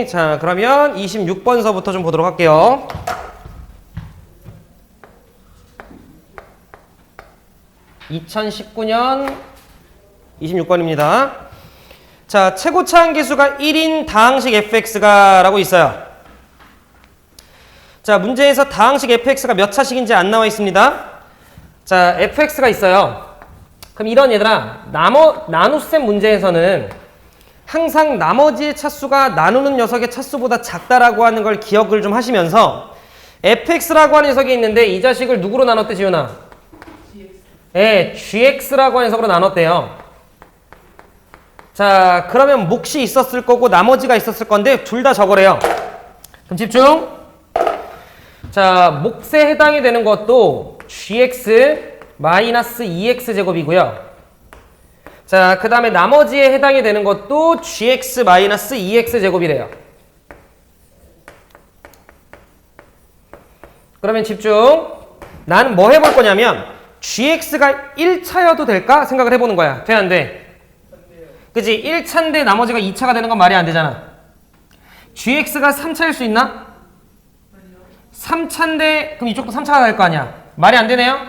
자, 그러면 26번서부터 좀 보도록 할게요. (2019년) 26번입니다. 자, 최고차 함계수가 1인 다항식 fx가 라고 있어요. 자, 문제에서 다항식 fx가 몇 차식인지 안 나와 있습니다. 자, fx가 있어요. 그럼 이런 얘들아, 나눗셈 문제에서는 항상 나머지의 차수가 나누는 녀석의 차수보다 작다라고 하는 걸 기억을 좀 하시면서 fx라고 하는 녀석이 있는데 이 자식을 누구로 나눴대, 지훈아? 네, gx라고 하는 녀석으로 나눴대요. 자, 그러면 몫이 있었을 거고 나머지가 있었을 건데 둘 다 저거래요. 그럼 집중. 자, 몫에 해당이 되는 것도 gx 마이너스 2x 제곱이고요. 자, 그 다음에 나머지에 해당이 되는 것도 gx 마이너스 2x 제곱이래요. 그러면 집중. 나는 뭐 해볼 거냐면 gx가 1차여도 될까 생각을 해보는 거야. 돼, 안 돼? 그치? 1차인데 나머지가 2차가 되는 건 말이 안 되잖아. gx가 3차일 수 있나? 3차인데 그럼 이쪽도 3차가 될 거 아니야. 말이 안 되네요?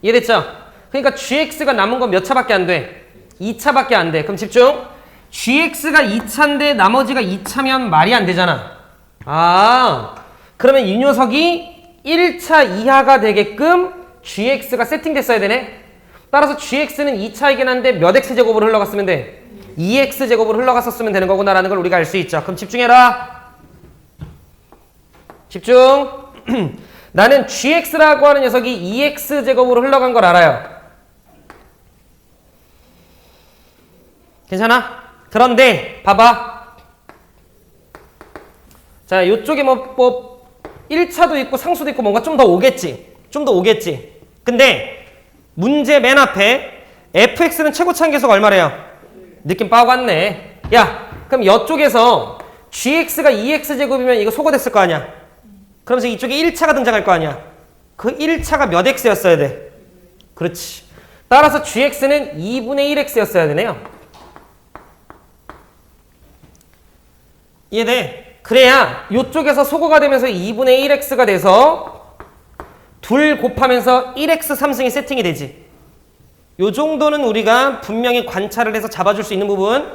이해됐죠? 그러니까 gx가 남은 건 몇 차밖에 안 돼? 2차밖에 안 돼. 그럼 집중. gx가 2차인데 나머지가 2차면 말이 안 되잖아. 아, 그러면 이 녀석이 1차 이하가 되게끔 gx가 세팅됐어야 되네. 따라서 gx는 2차이긴 한데 몇 x제곱으로 흘러갔으면 돼? 2x제곱으로 흘러갔었으면 되는 거구나라는 걸 우리가 알 수 있죠. 그럼 집중해라. 집중. 나는 gx라고 하는 녀석이 2x제곱으로 흘러간 걸 알아요. 괜찮아? 그런데 봐봐. 자, 요쪽에 뭐 1차도 있고 상수도 있고 뭔가 좀 더 오겠지. 좀 더 오겠지. 근데 문제 맨 앞에 fx는 최고차 함계수가 얼마래요? 느낌 빠갔네. 야, 그럼 이쪽에서 gx가 2x제곱이면 이거 소거됐을 거 아니야. 그러면서 이쪽에 1차가 등장할 거 아니야. 그 1차가 몇 x였어야 돼? 그렇지. 따라서 gx는 2분의 1x였어야 되네요. 이해돼? 그래야 이쪽에서 소거가 되면서 2분의 1x가 돼서 둘 곱하면서 1x 3승이 세팅이 되지. 요 정도는 우리가 분명히 관찰을 해서 잡아줄 수 있는 부분.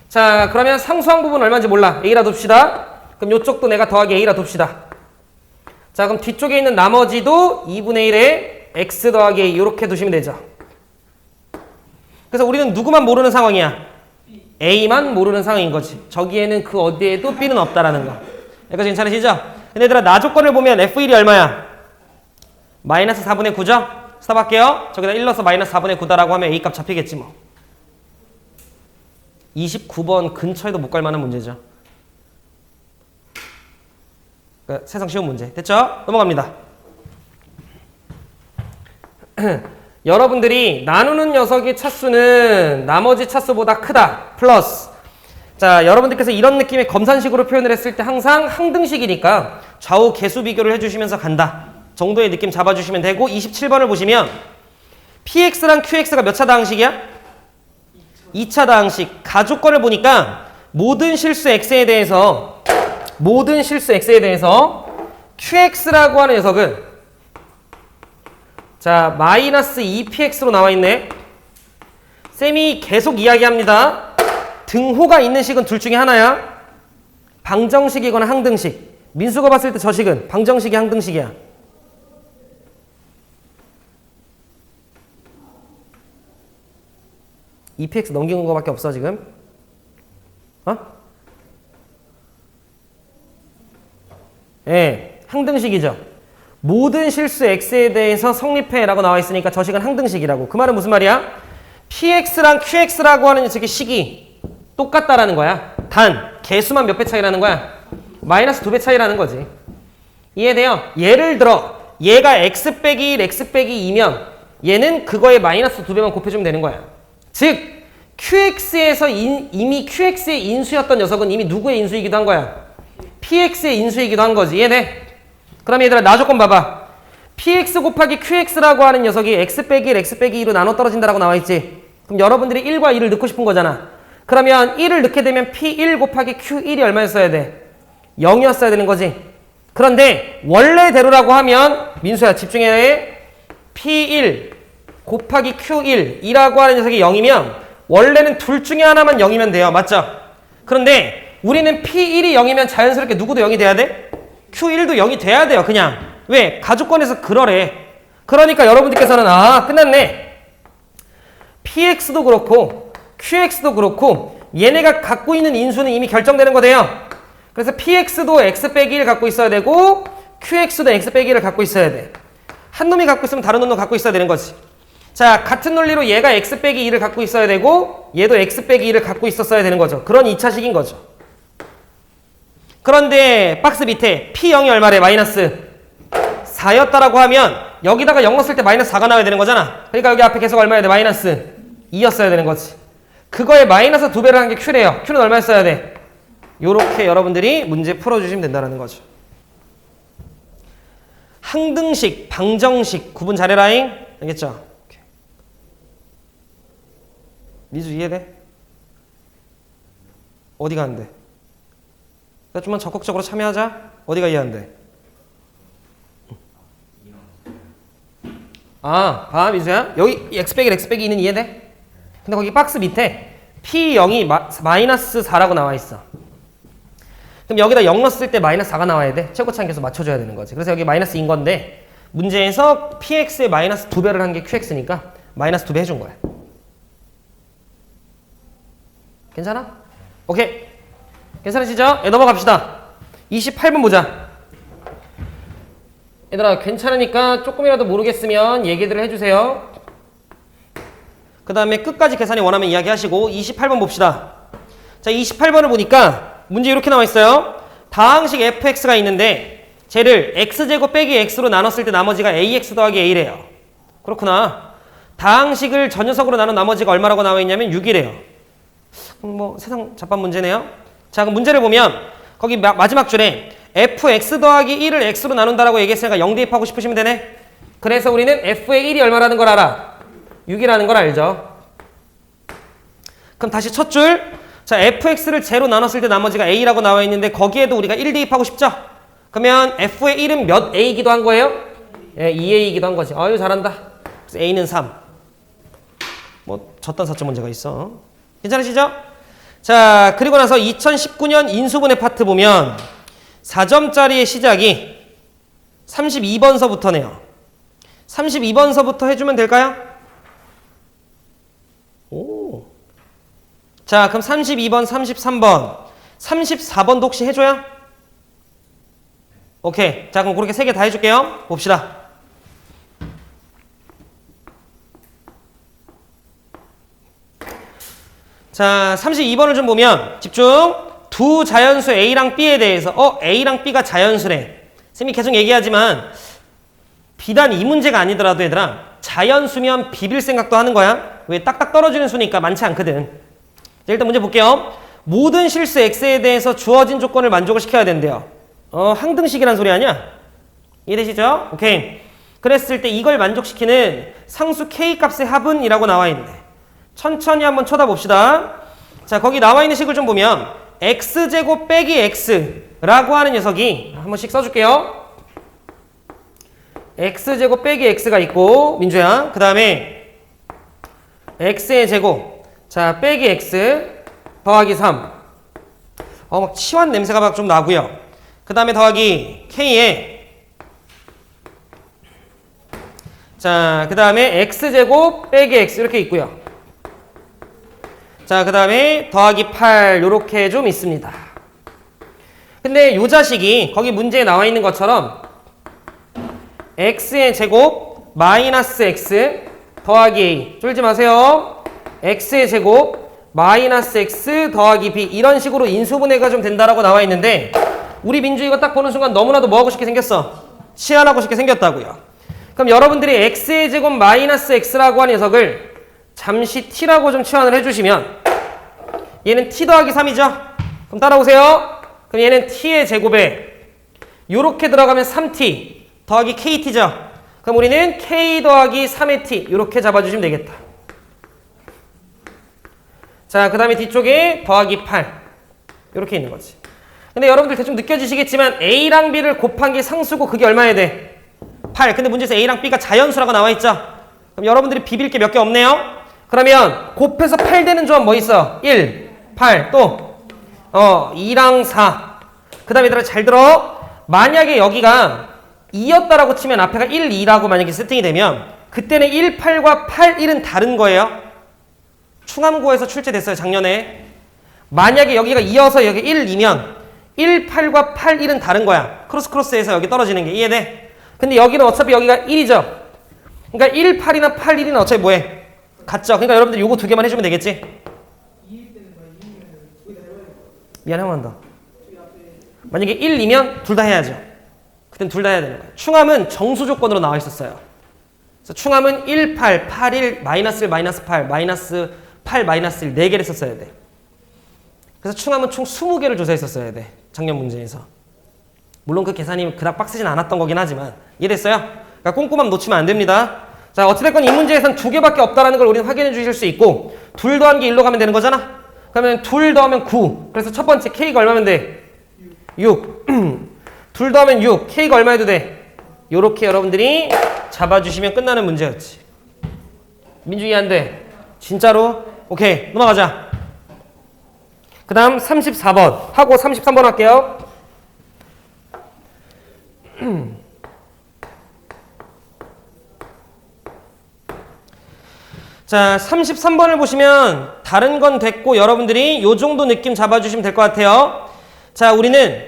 자, 그러면 상수항 부분 얼마인지 몰라. a라 둡시다. 그럼 요쪽도 내가 더하기 a라 둡시다. 자, 그럼 뒤쪽에 있는 나머지도 2분의 1에 x 더하기 a 이렇게 두시면 되죠. 그래서 우리는 누구만 모르는 상황이야? A만 모르는 상황인 거지. 저기에는 그 어디에도 B는 없다라는 거. 여기까지 괜찮으시죠? 근데 얘들아, 나 조건을 보면 F1이 얼마야? 마이너스 4분의 9죠? 스탑할게요. 저기다 1 넣어서 마이너스 4분의 9다라고 하면 A 값 잡히겠지 뭐. 29번 근처에도 못 갈 만한 문제죠. 그러니까 세상 쉬운 문제. 됐죠? 넘어갑니다. 여러분들이 나누는 녀석의 차수는 나머지 차수보다 크다. 플러스. 자, 여러분들께서 이런 느낌의 검산식으로 표현을 했을 때 항상 항등식이니까 좌우 개수 비교를 해주시면서 간다 정도의 느낌 잡아주시면 되고, 27번을 보시면 px랑 qx가 몇 차 다항식이야? 2차 다항식. 가조건을 보니까 모든 실수 x에 대해서 qx라고 하는 녀석은 자, 마이너스 2px로 나와 있네. 쌤이 계속 이야기합니다. 등호가 있는 식은 둘 중에 하나야. 방정식이거나 항등식. 민수가 봤을 때 저 식은 방정식이 항등식이야. (2px) 넘긴 거밖에 없어 지금. 어? 예, 항등식이죠. 모든 실수 x에 대해서 성립해라고 나와 있으니까 저 식은 항등식이라고. 그 말은 무슨 말이야? px랑 qx라고 하는 녀석의 식이 똑같다라는 거야. 단 개수만 몇 배 차이라는 거야? 마이너스 2배 차이라는 거지. 이해돼요? 예를 들어 얘가 x 빼기 1, x 빼기 2면 얘는 그거에 마이너스 2배만 곱해주면 되는 거야. 즉 qx에서 이미 qx의 인수였던 녀석은 이미 누구의 인수이기도 한 거야? px의 인수이기도 한 거지. 이해돼? 그럼 얘들아, 나 조건 봐봐. px 곱하기 qx라고 하는 녀석이 x 빼기 1, x 빼기 2로 나눠 떨어진다라고 나와 있지. 그럼 여러분들이 1과 2를 넣고 싶은 거잖아. 그러면 1을 넣게 되면 P1 곱하기 Q1이 얼마였어야 돼? 0이었어야 되는 거지. 그런데 원래대로라고 하면 민수야 집중해야 해. P1 곱하기 Q1이라고 하는 녀석이 0이면 원래는 둘 중에 하나만 0이면 돼요. 맞죠? 그런데 우리는 P1이 0이면 자연스럽게 누구도 0이 돼야 돼? Q1도 0이 돼야 돼요. 그냥. 왜? 가족권에서 그러래. 그러니까 여러분들께서는 끝났네. PX도 그렇고 QX도 그렇고 얘네가 갖고 있는 인수는 이미 결정되는 거대요. 그래서 PX도 X 빼기 1 갖고 있어야 되고 QX도 X 빼기 1을 갖고 있어야 돼. 한 놈이 갖고 있으면 다른 놈도 갖고 있어야 되는 거지. 자, 같은 논리로 얘가 X 빼기 2를 갖고 있어야 되고 얘도 X 빼기 2를 갖고 있었어야 되는 거죠. 그런 2차식인 거죠. 그런데 박스 밑에 P0이 얼마래? 마이너스 4였다라고 하면 여기다가 0 넣었을 때 마이너스 4가 나와야 되는 거잖아. 그러니까 여기 앞에 계속 얼마여야 돼? 마이너스 2였어야 되는 거지. 그거에 마이너스 2배를 한 게 Q래요. Q는 얼마였어야 돼? 요렇게 여러분들이 문제 풀어주시면 된다는 거죠. 항등식, 방정식 구분 잘해라잉. 알겠죠? 미주 이해돼? 어디가 안 돼? 나 좀만 적극적으로 참여하자. 어디가 이해 안 돼? 봐 미주야. 여기 x 빼기 x 빼기 2는 이해돼? 근데 거기 박스 밑에 P0이 마이너스 4라고 나와 있어. 그럼 여기다 0 넣었을 때 마이너스 4가 나와야 돼. 최고차항계수 맞춰줘야 되는 거지. 그래서 여기 마이너스 2인 건데 문제에서 PX에 마이너스 2배를 한 게 QX니까 마이너스 2배 해준 거야. 괜찮아? 오케이. 괜찮으시죠? 넘어갑시다. 28번 보자. 얘들아 괜찮으니까 조금이라도 모르겠으면 얘기들을 해주세요. 그 다음에 끝까지 계산이 원하면 이야기하시고 28번 봅시다. 자 28번을 보니까 문제 이렇게 나와 있어요. 다항식 fx가 있는데 쟤를 x제곱 빼기 x로 나눴을 때 나머지가 ax 더하기 a래요. 그렇구나. 다항식을 저 녀석으로 나눈 나머지가 얼마라고 나와 있냐면 6이래요. 뭐 세상 잡밥 문제네요. 자 그럼 문제를 보면 거기 마지막 줄에 fx 더하기 1을 x로 나눈다라고 얘기했으니까 0 대입하고 싶으시면 되네. 그래서 우리는 f의 1이 얼마라는 걸 알아? 6이라는 걸 알죠. 그럼 다시 첫 줄. 자 fx를 제로 나눴을 때 나머지가 a라고 나와 있는데 거기에도 우리가 1 대입하고 싶죠? 그러면 f의 1은 몇 a이기도 한 거예요? 예, 2a이기도 한 거지. 아유 잘한다. 그래서 a는 3. 뭐 저딴 사점 문제가 있어. 괜찮으시죠? 자 그리고 나서 2019년 인수분해 파트 보면 4점짜리의 시작이 32번서부터네요. 32번서부터 해주면 될까요? 오. 자 그럼 32번, 33번, 34번도 혹시 해줘요? 오케이. 자 그럼 그렇게 3개 다 해줄게요. 봅시다. 자 32번을 좀 보면 집중. 두 자연수 A랑 B에 대해서 A랑 B가 자연수래. 쌤이 계속 얘기하지만 비단 이 문제가 아니더라도 얘들아 자연수면 비빌 생각도 하는 거야. 왜? 딱딱 떨어지는 수니까 많지 않거든. 자, 일단 문제 볼게요. 모든 실수 X에 대해서 주어진 조건을 만족을 시켜야 된대요. 항등식이란 소리 아니야? 이해되시죠? 오케이. 그랬을 때 이걸 만족시키는 상수 K 값의 합은 이라고 나와 있네. 천천히 한번 쳐다봅시다. 자 거기 나와 있는 식을 좀 보면 x제곱 빼기 x라고 하는 녀석이 한 번씩 써줄게요. x제곱 빼기 x가 있고 민주야 그 다음에 x의 제곱 자 빼기 x 더하기 3 막 치환 냄새가 막 좀 나고요. 그 다음에 더하기 k에 자 그 다음에 x제곱 빼기 x 이렇게 있고요. 자, 그 다음에 더하기 8 요렇게 좀 있습니다. 근데 요 자식이 거기 문제에 나와 있는 것처럼 x의 제곱 마이너스 x 더하기 a 쫄지 마세요. x의 제곱 마이너스 x 더하기 b 이런 식으로 인수분해가 좀 된다라고 나와 있는데 우리 민주 이거 딱 보는 순간 너무나도 뭐 하고 싶게 생겼어? 치환하고 싶게 생겼다고요. 그럼 여러분들이 x의 제곱 마이너스 x라고 하는 녀석을 잠시 t라고 좀 치환을 해주시면 얘는 t 더하기 3이죠? 그럼 따라오세요. 그럼 얘는 t의 제곱에 요렇게 들어가면 3t 더하기 kt죠? 그럼 우리는 k 더하기 3의 t 요렇게 잡아주시면 되겠다. 자, 그 다음에 뒤쪽에 더하기 8 이렇게 있는 거지. 근데 여러분들 대충 느껴지시겠지만 A랑 B를 곱한 게 상수고 그게 얼마야 돼? 8. 근데 문제에서 A랑 B가 자연수라고 나와 있죠? 그럼 여러분들이 비빌 게 몇 개 없네요? 그러면 곱해서 8 되는 조합 뭐 있어? 1, 8, 또 2랑 4. 그 다음에 얘들아 잘 들어. 만약에 여기가 2였다라고 치면 앞에가 1, 2라고 만약에 세팅이 되면 그때는 1, 8과 8, 1은 다른 거예요. 충암고에서 출제됐어요, 작년에. 만약에 여기가 2여서 여기 1, 2면 1, 8과 8, 1은 다른 거야. 크로스에서 여기 떨어지는 게 이해돼? 근데 여기는 어차피 여기가 1이죠. 그러니까 1, 8이나 8, 1이는 어차피 뭐해? 같죠? 그러니까 여러분들 요거 두 개만 해주면 되겠지? 미안해, 한 번 더. 만약에 1, 2면 둘 다 해야죠. 그땐 둘 다 해야 되는 거야. 충암은 정수 조건으로 나와 있었어요. 그래서 충암은 1, 8, 8, 1, 마이너스 1, 마이너스 8, 마이너스 8, 마이너스 1, 4개를 썼어야 돼. 그래서 충암은 총 20개를 조사했었어야 돼. 작년 문제에서. 물론 그 계산이 그닥 빡세진 않았던 거긴 하지만 이해됐어요? 그러니까 꼼꼼함 놓치면 안 됩니다. 자, 어찌됐건 이 문제에서는 2개밖에 없다는 걸 우리는 확인해 주실 수 있고 둘 더한 게 1로 가면 되는 거잖아? 그러면 둘 더하면 9. 그래서 첫 번째 K가 얼마면 돼? 6. 둘 더하면 6. K가 얼마 해도 돼? 요렇게 여러분들이 잡아주시면 끝나는 문제였지. 민주 이해 안 돼? 진짜로? 오케이, 넘어가자. 그 다음 34번 하고 33번 할게요. 자, 33번을 보시면 다른 건 됐고 여러분들이 요 정도 느낌 잡아주시면 될 것 같아요. 자, 우리는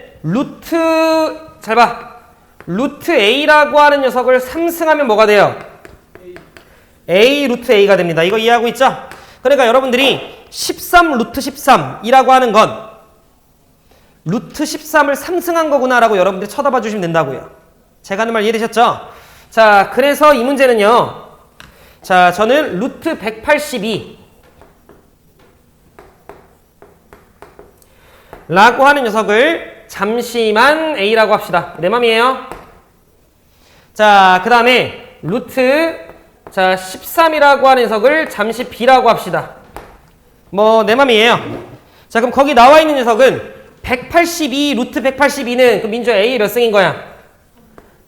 잘 봐. 루트 A라고 하는 녀석을 3승하면 뭐가 돼요? A 루트 A가 됩니다. 이거 이해하고 있죠? 그러니까 여러분들이 13 루트 13이라고 하는 건 루트 13을 3승한 거구나 라고 여러분들이 쳐다봐 주시면 된다고요. 제가 하는 말 이해되셨죠? 자, 그래서 이 문제는요. 자, 저는 루트 182 라고 하는 녀석을 잠시만 A라고 합시다. 내 맘이에요. 자, 그 다음에 루트 13이라고 하는 녀석을 잠시 B라고 합시다. 뭐 내 맘이에요. 자, 그럼 거기 나와 있는 녀석은 182 루트 182는 그 민주야 A의 몇 승인 거야?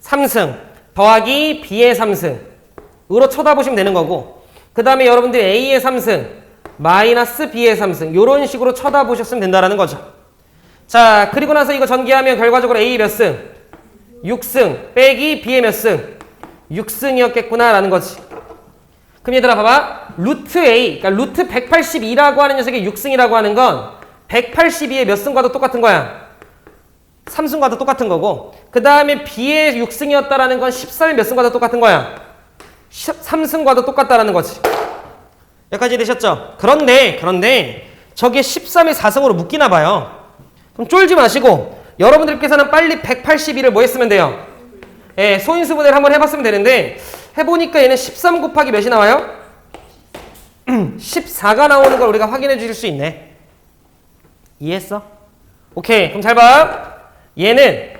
3승 더하기 B의 3승 으로 쳐다보시면 되는 거고, 그 다음에 여러분들이 A의 3승 마이너스 B의 3승 요런 식으로 쳐다보셨으면 된다라는 거죠. 자, 그리고 나서 이거 전개하면 결과적으로 A 몇 승? 6승 빼기 B의 몇 승? 6승이었겠구나 라는 거지. 그럼 얘들아 봐봐. 루트 A, 그러니까 루트 182라고 하는 녀석의 6승이라고 하는 건 182의 몇 승과도 똑같은 거야. 3승과도 똑같은 거고, 그 다음에 B의 6승이었다라는 건 13의 몇 승과도 똑같은 거야. 3승과도 똑같다라는 거지. 여기까지 되셨죠? 그런데 저게 13의 4승으로 묶이나 봐요. 그럼 쫄지 마시고 여러분들께서는 빨리 182를 뭐 했으면 돼요? 예, 소인수분해를 한번 해봤으면 되는데 해보니까 얘는 13 곱하기 몇이 나와요? 14가 나오는 걸 우리가 확인해 주실 수 있네. 이해했어? 오케이, 그럼 잘 봐. 얘는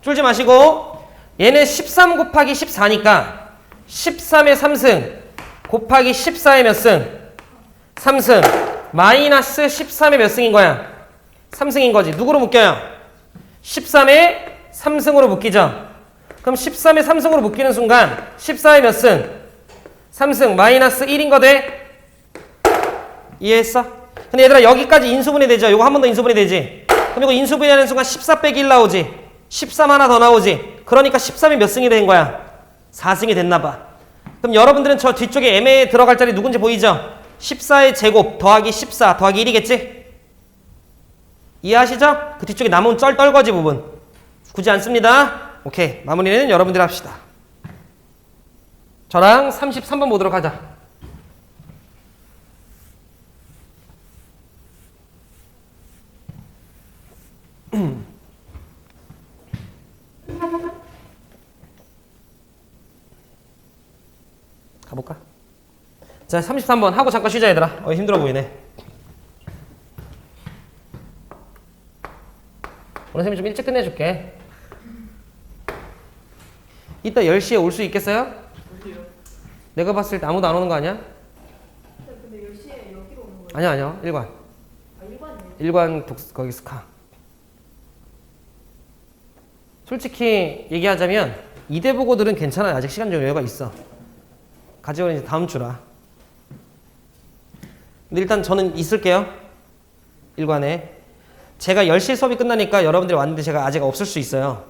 쫄지 마시고 얘는 13 곱하기 14니까 13의 3승 곱하기 14의 몇 승? 3승 마이너스 13의 몇 승인 거야? 3승인 거지. 누구로 묶여요? 13의 3승으로 묶이죠. 그럼 13의 3승으로 묶이는 순간 14의 몇 승? 3승 마이너스 1인 거 돼? 이해했어? 근데 얘들아 여기까지 인수분해 되죠? 이거 한 번 더 인수분해 되지? 그럼 이거 인수분해하는 순간 14 빼기 1 나오지? 13 하나 더 나오지? 그러니까 13이 몇 승이 된 거야? 4승이 됐나 봐. 그럼 여러분들은 저 뒤쪽에 M에 들어갈 자리 누군지 보이죠? 14의 제곱 더하기 14 더하기 1이겠지? 이해하시죠? 그 뒤쪽에 남은 떨거지 부분 굳이 안 씁니다. 오케이, 마무리는 여러분들이 합시다. 저랑 33번 보도록 하자. 가볼까? 자, 33번 하고 잠깐 쉬자 얘들아. 힘들어 보이네. 오늘 선생님이 좀 일찍 끝내줄게. 이따 10시에 올 수 있겠어요? 내가 봤을 때 아무도 안 오는 거 아니야? 근데 10시에 아니요. 1관. 일관이에요. 1관 거기 스카. 솔직히 얘기하자면 이대 보고들은 괜찮아요. 아직 시간적 여유가 있어. 가져오는 이제 다음 주라. 근데 일단 저는 있을게요. 1관에. 제가 10시 수업이 끝나니까 여러분들이 왔는데 제가 아직 없을 수 있어요.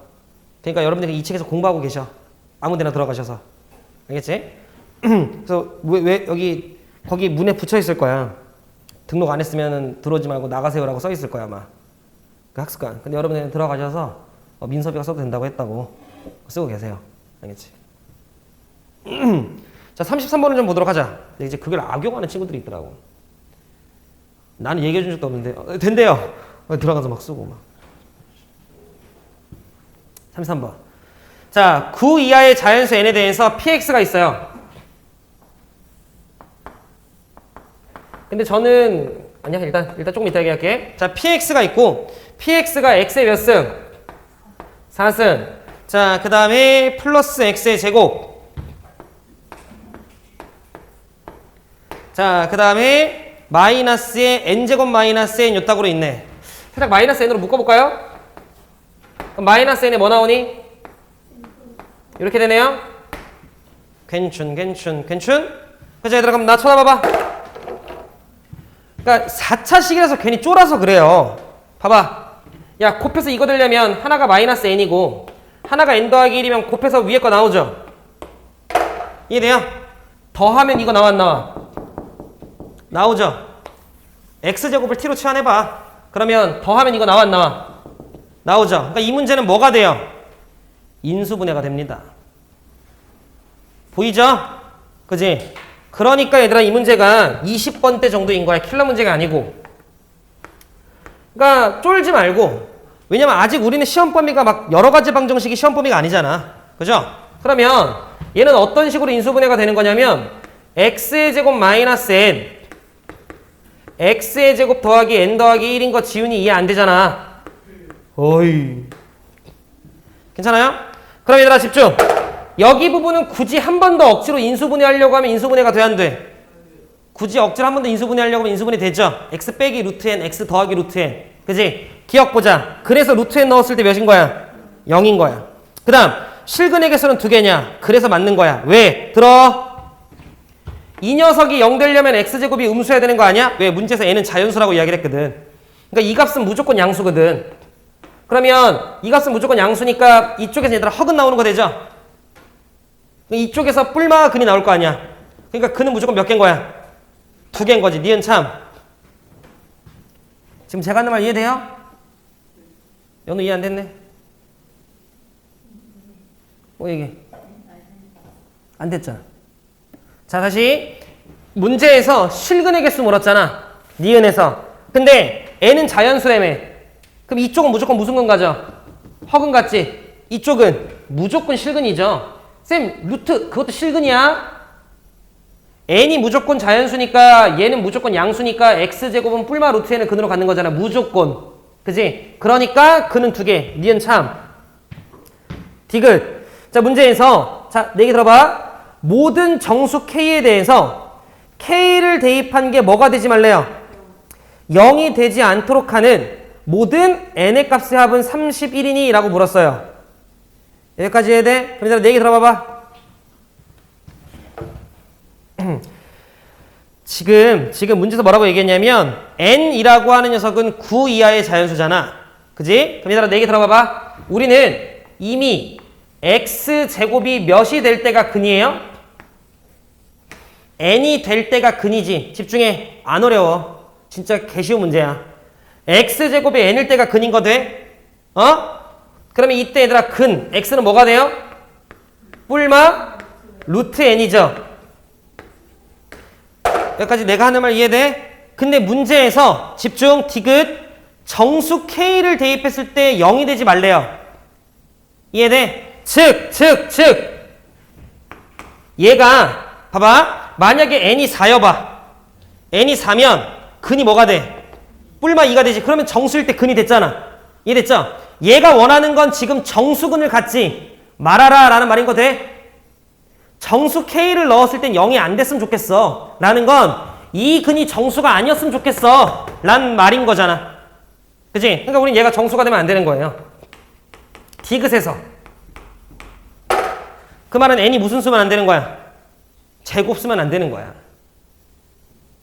그러니까 여러분들이 이 책에서 공부하고 계셔. 아무 데나 들어가셔서. 알겠지? 그래서 왜 여기 거기 문에 붙여 있을 거야. 등록 안 했으면 들어오지 말고 나가세요라고 써 있을 거야 아마. 그 학습관. 근데 여러분들이 들어가셔서 민섭이가 써도 된다고 했다고 쓰고 계세요. 알겠지? 자, 33번을 좀 보도록 하자. 근데 이제 그걸 악용하는 친구들이 있더라고. 나는 얘기해 준 적도 없는데 된대요. 들어가서 막 쓰고 막. 33번. 자, 9 이하의 자연수 n에 대해서 px가 있어요. 근데 저는 아니야 일단 조금 이따 얘기할게. 자, px가 있고 px가 x의 몇 승? 4승. 자, 그 다음에 플러스 x의 제곱. 자, 그 다음에 마이너스의 n제곱 마이너스 n 요딱으로 있네. 살짝 마이너스 n으로 묶어볼까요? 그럼 마이너스 n에 뭐 나오니? 이렇게 되네요. 괜춘. 그죠 얘들아? 그럼 나 쳐다봐봐. 그러니까 4차식이라서 괜히 쫄아서 그래요. 봐봐. 야, 곱해서 이거 되려면 하나가 마이너스 n이고 하나가 n 더하기 1이면 곱해서 위에 거 나오죠? 이해돼요? 더하면 이거 나와 안 나와? 나오죠? x제곱을 t로 치환해봐. 그러면 더하면 이거 나와 안 나와? 나오죠? 그러니까 이 문제는 뭐가 돼요? 인수분해가 됩니다. 보이죠? 그지? 그러니까 얘들아 이 문제가 20번대 정도인 거야. 킬러 문제가 아니고. 그러니까 쫄지 말고. 왜냐면 아직 우리는 시험 범위가 막 여러 가지 방정식이 시험 범위가 아니잖아. 그죠? 그러면 얘는 어떤 식으로 인수분해가 되는 거냐면 x의 제곱 마이너스 n x의 제곱 더하기 n 더하기 1인 거 지훈이 이해 안 되잖아. 어이. 괜찮아요? 그럼 얘들아 집중. 여기 부분은 굳이 한 번 더 억지로 인수분해 하려고 하면 인수분해가 돼 안 돼? 굳이 억지로 한 번 더 인수분해 하려고 하면 인수분해 되죠? x 빼기 루트 n, x 더하기 루트 n. 그지? 기억 보자. 그래서 루트 n 넣었을 때 몇인 거야? 0인 거야. 그 다음 실근의 개수는 2개냐? 그래서 맞는 거야. 왜? 들어. 이 녀석이 0 되려면 x제곱이 음수해야 되는 거 아니야? 왜? 문제에서 n은 자연수라고 이야기를 했거든. 그러니까 이 값은 무조건 양수거든. 그러면 이 값은 무조건 양수니까 이쪽에서 얘들아 허근 나오는 거 되죠? 이쪽에서 뿔마가 근이 나올 거 아니야. 그러니까 근은 무조건 몇 개인 거야? 2개인 거지. 니은 참. 지금 제가 하는 말 이해돼요? 연우 이해 안 됐네? 뭐 얘기? 안 됐잖아. 자, 다시 문제에서 실근의 개수 물었잖아. 니은에서. 근데 n은 자연수라며. 그럼 이쪽은 무조건 무슨 근 가죠? 허근 같지? 이쪽은 무조건 실근이죠. 쌤, 루트 그것도 실근이야? n이 무조건 자연수니까 얘는 무조건 양수니까 x제곱은 뿔마 루트 n을 근으로 갖는 거잖아. 무조건. 그지? 그러니까 근은 2개. 니은 참. 디귿. 자, 문제에서 자, 내 얘기 들어봐. 모든 정수 k에 대해서 k를 대입한 게 뭐가 되지 말래요? 0이 되지 않도록 하는 모든 n의 값의 합은 31이니? 라고 물었어요. 여기까지 해야 돼? 그럼 내 얘기 들어봐봐. 지금 문제에서 뭐라고 얘기했냐면 n이라고 하는 녀석은 9 이하의 자연수잖아. 그지? 그럼 얘들아 내 얘기 들어봐봐. 우리는 이미 x제곱이 몇이 될 때가 근이에요? n이 될 때가 근이지. 집중해. 안 어려워. 진짜 개쉬운 문제야. x제곱이 n일 때가 근인 거 돼? 그러면 이때 얘들아 근 x는 뭐가 돼요? 뿔마 루트 n이죠. 여기까지 내가 하는 말 이해돼? 근데 문제에서 집중 디귿 정수 k를 대입했을 때 0이 되지 말래요. 이해돼? 즉 얘가 봐봐. 만약에 n이 4여봐. n이 4면 근이 뭐가 돼? 뿔마 2가 되지. 그러면 정수일 때 근이 됐잖아. 이해됐죠? 얘가 원하는 건 지금 정수근을 갖지 말아라 라는 말인 거 돼? 정수 K를 넣었을 땐 0이 안 됐으면 좋겠어. 라는 건 이 근이 정수가 아니었으면 좋겠어 란 말인 거잖아. 그치? 그러니까 우린 얘가 정수가 되면 안 되는 거예요. 디귿에서 그 말은 n이 무슨 수면 안 되는 거야? 제곱 수면 안 되는 거야.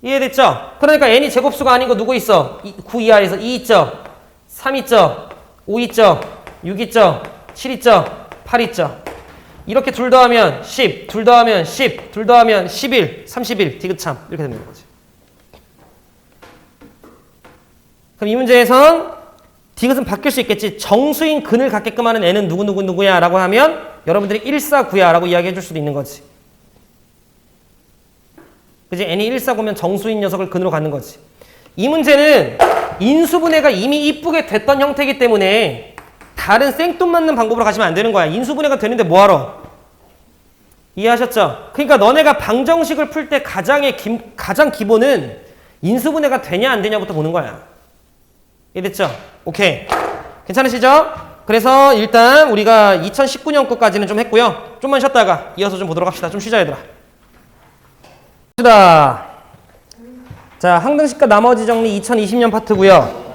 이해됐죠? 그러니까 n이 제곱수가 아닌 거 누구 있어? 9 이하에서 2 있죠? 3 있죠? 5 있죠? 6 있죠? 7 있죠? 8 있죠? 이렇게 둘 더하면 10, 둘 더하면 10, 둘 더하면 11, 31, 디귿참 이렇게 되는 거지. 그럼 이 문제에선 디귿은 바뀔 수 있겠지. 정수인 근을 갖게끔 하는 n은 누구야 라고 하면 여러분들이 1, 4, 9야 라고 이야기해 줄 수도 있는 거지. 그치? n이 1, 4, 9면 정수인 녀석을 근으로 갖는 거지. 이 문제는 인수분해가 이미 이쁘게 됐던 형태이기 때문에 다른 생뚱맞는 방법으로 가시면 안 되는 거야. 인수분해가 되는데 뭐하러? 이해하셨죠? 그러니까 너네가 방정식을 풀 때 가장 기본은 인수분해가 되냐 안 되냐부터 보는 거야. 이해됐죠? 오케이. 괜찮으시죠? 그래서 일단 우리가 2019년 거까지는 좀 했고요. 좀만 쉬었다가 이어서 좀 보도록 합시다. 좀 쉬자 얘들아. 자, 항등식과 나머지 정리 2020년 파트고요.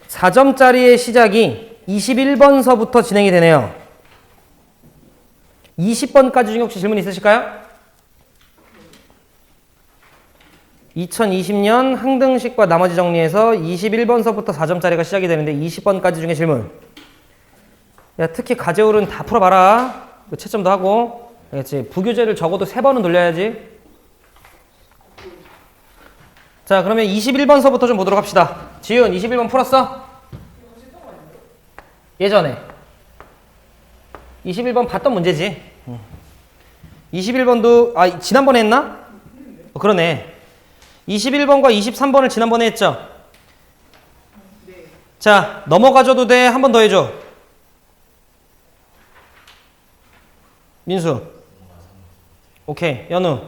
4점짜리의 시작이 21번서부터 진행이 되네요. 20번까지 중에 혹시 질문 있으실까요? 2020년 항등식과 나머지 정리에서 21번서부터 4점짜리가 시작이 되는데 20번까지 중에 질문. 야, 특히 가제울은 다 풀어봐라. 채점도 하고. 알겠지? 부교재를 적어도 3번은 돌려야지. 자, 그러면 21번서부터 좀 보도록 합시다. 지윤, 21번 풀었어? 예전에. 21번 봤던 문제지. 21번도, 지난번에 했나? 그러네. 21번과 23번을 지난번에 했죠? 자, 넘어가줘도 돼. 한 번 더 해줘. 민수. 오케이. 연우.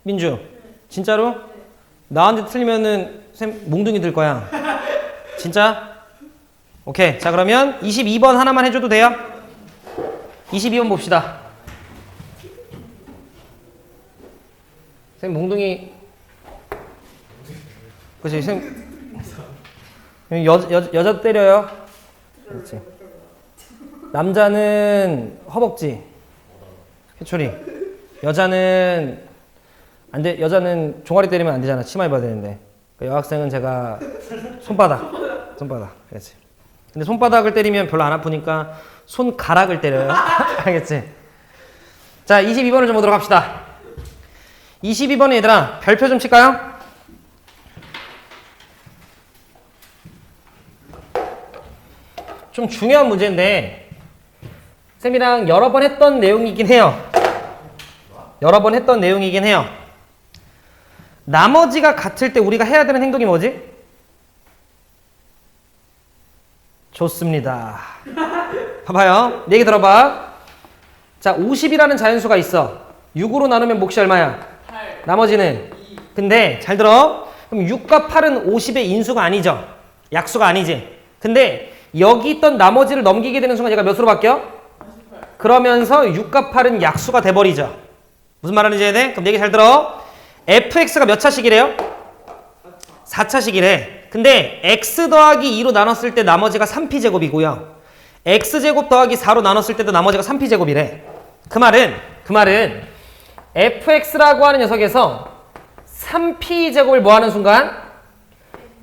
민주. 진짜로? 나한테 틀리면은 쌤 몽둥이 들 거야. 진짜? 오케이. 자, 그러면 22번 하나만 해줘도 돼요? 22번 봅시다. 쌤 몽둥이. 그치, 쌤. 여자 때려요. 그렇지. 남자는 허벅지. 해초리. 여자는 안 돼. 여자는 종아리 때리면 안 되잖아. 치마 입어야 되는데. 여학생은 제가 손바닥. 그렇지. 근데 손바닥을 때리면 별로 안 아프니까 손가락을 때려요. 알겠지? 자, 22번을 좀 보도록 합시다. 22번에 얘들아, 별표 좀 칠까요? 좀 중요한 문제인데 쌤이랑 여러 번 했던 내용이긴 해요. 나머지가 같을 때 우리가 해야 되는 행동이 뭐지? 좋습니다. 봐봐요. 얘기 들어봐. 자, 50이라는 자연수가 있어. 6으로 나누면 몫이 얼마야? 8. 나머지는? 2. 근데 잘 들어. 그럼 6과 8은 50의 인수가 아니죠. 약수가 아니지. 근데 여기 있던 나머지를 넘기게 되는 순간 얘가 몇으로 바뀌어? 48. 그러면서 6과 8은 약수가 돼버리죠. 무슨 말하는지 해야 돼? 그럼 얘기 잘 들어. fx가 몇 차식이래요? 4차식이래. 근데 x 더하기 2로 나눴을 때 나머지가 3p제곱이고요. x제곱 더하기 4로 나눴을 때도 나머지가 3p제곱이래. 그 말은 fx라고 하는 녀석에서 3p제곱을 뭐 하는 순간?